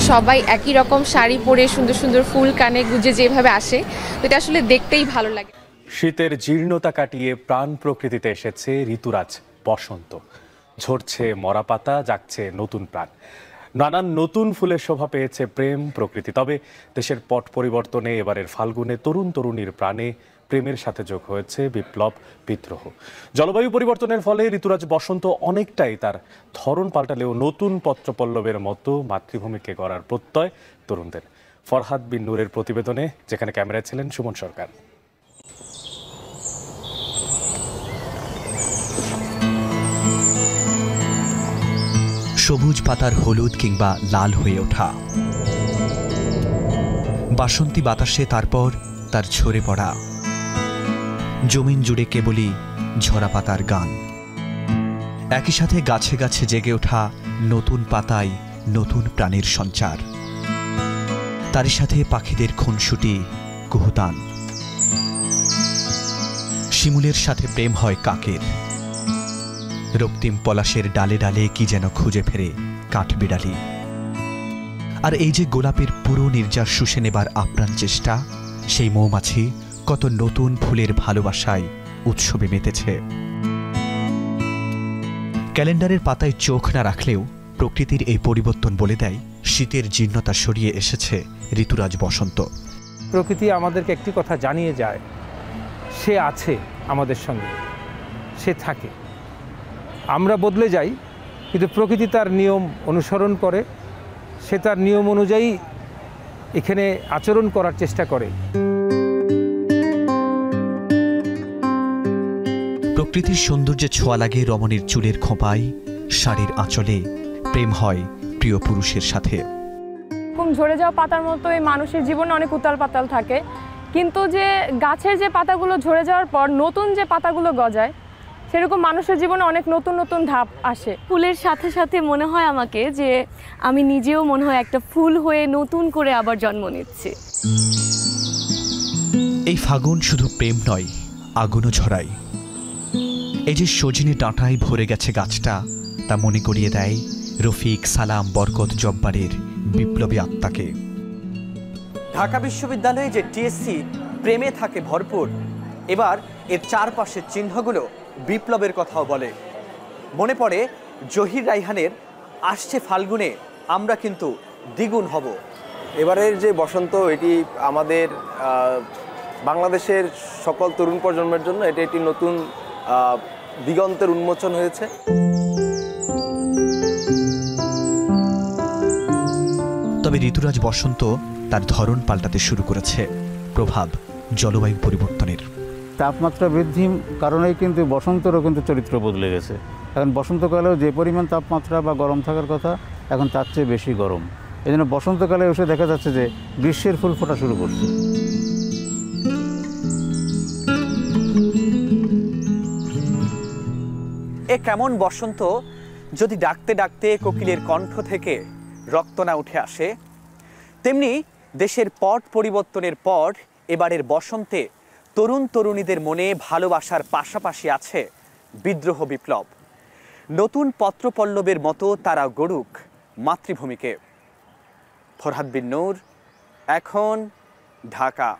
সবাই একই রকম শাড়ি পরে সুন্দর সুন্দর ফুল কানে গুজে যেভাবে আসে, তো এটা আসলে দেখতেই ভালো লাগে। শীতের জীর্ণতা কাটিয়ে প্রাণ প্রকৃতিতে এসেছে ঋতুরাজ বসন্ত। ঝরছে মরা পাতা, জাগছে নতুন প্রাণ, নানান নতুন ফুলের শোভা পেয়েছে প্রেম প্রকৃতি। তবে দেশের পট পরিবর্তনে এবারের ফাল্গুনে তরুণ তরুণীর প্রাণে প্রেমের সাথে যোগ হয়েছে বিপ্লব, বিদ্রোহ। জলবায়ু পরিবর্তনের ফলে ঋতুরাজ বসন্ত অনেকটাই তার ধরন পাল্টালেও নতুন পত্রপল্লবের মতো মাতৃভূমিকে গড়ার প্রত্যয় তরুণদের। ফরহাদ বিন নূরের প্রতিবেদনে, যেখানে ক্যামেরায় ছিলেন সুমন সরকার। সবুজ পাতার হলুদ কিংবা লাল হয়ে ওঠা, বাসন্তী বাতাসে তারপর তার ঝরে পড়া, জমিন জুড়ে কেবলই ঝরা পাতার গান। একই সাথে গাছে গাছে জেগে ওঠা নতুন পাতায় নতুন প্রাণের সঞ্চার। তারই সাথে পাখিদের খুনসুটি, কুহুতান। শিমুলের সাথে প্রেম হয় কাকের। রক্তিম পলাশের ডালে ডালে কি যেন খুঁজে ফেরে কাঠবিড়ালি। আর এই যে গোলাপের পুরো নির্যাস শুষে নেবার আপ্রাণ চেষ্টা, সেই মৌমাছি কত নতুন ফুলের ভালোবাসায় উৎসবে মেতেছে। ক্যালেন্ডারের পাতায় চোখ না রাখলেও প্রকৃতির এই পরিবর্তন বলে দেয় শীতের জীর্ণতা সরিয়ে এসেছে ঋতুরাজ বসন্ত। প্রকৃতি আমাদেরকে একটি কথা জানিয়ে যায়, সে আছে আমাদের সঙ্গে, সে থাকে। আমরা বদলে যাই, কিন্তু প্রকৃতি তার নিয়ম অনুসরণ করে, সে তার নিয়ম অনুযায়ী এখানে আচরণ করার চেষ্টা করে। প্রকৃতির সৌন্দর্যে ছোঁয়া লাগে রমণীর চুলের খোঁপায়, শাড়ির আঁচলে প্রেম হয় প্রিয় পুরুষের সাথে। ঝরে যাওয়া পাতার মতো এই মানুষের জীবনে অনেক উতাল পাতাল থাকে, কিন্তু যে গাছের যে পাতাগুলো ঝরে যাওয়ার পর নতুন যে পাতাগুলো গজায়, সেরকম মানুষের জীবনে অনেক নতুন নতুন ধাপ আসে। ফুলের সাথে সাথে মনে হয় আমাকে যে আমি নিজেও মনে হয় একটা ফুল হয়ে নতুন করে আবার জন্ম নিচ্ছি। এই ফাগুন শুধু প্রেম নয়, আগুনও ঝরায়। এই যে সজনে ডাঁটায় ভরে গেছে গাছটা, তা মনে করিয়ে দেয় রফিক, সালাম, বরকত, জব্বারের বিপ্লবী আত্মাকে। ঢাকা বিশ্ববিদ্যালয়ে যে টিএসসি প্রেমে থাকে ভরপুর, এবার এর চারপাশের চিহ্নগুলো বিপ্লবের কথাও বলে। মনে পড়ে জহির রাইহানের আসছে ফাল্গুনে আমরা কিন্তু দ্বিগুণ হব। এবারের যে বসন্ত, এটি আমাদের বাংলাদেশের সকল তরুণ প্রজন্মের জন্য এটি একটি নতুন দিগন্তের উন্মোচন হয়েছে। তবে ঋতুরাজ বসন্ত তার ধরন পাল্টাতে শুরু করেছে প্রভাব জলবায়ু পরিবর্তনের। তাপমাত্রা বৃদ্ধির কারণেই কিন্তু বসন্তেরও কিন্তু চরিত্র বদলে গেছে। এখন বসন্তকালেও যে পরিমাণ তাপমাত্রা বা গরম থাকার কথা, এখন তার চেয়ে বেশি গরম। এই জন্য বসন্তকালে এসে দেখা যাচ্ছে যে গ্রীষ্মের ফুল ফোটা শুরু করছে। এ কেমন বসন্ত যদি ডাকতে ডাকতে কোকিলের কণ্ঠ থেকে রক্ত না উঠে আসে, তেমনি দেশের পট পরিবর্তনের পর এবারের বসন্তে তরুণ তরুণীদের মনে ভালোবাসার পাশাপাশি আছে বিদ্রোহ, বিপ্লব। নতুন পত্রপল্লবের মতো তারা গড়ুক মাতৃভূমিকে। ফরহাদ বিন নূর, এখন, ঢাকা।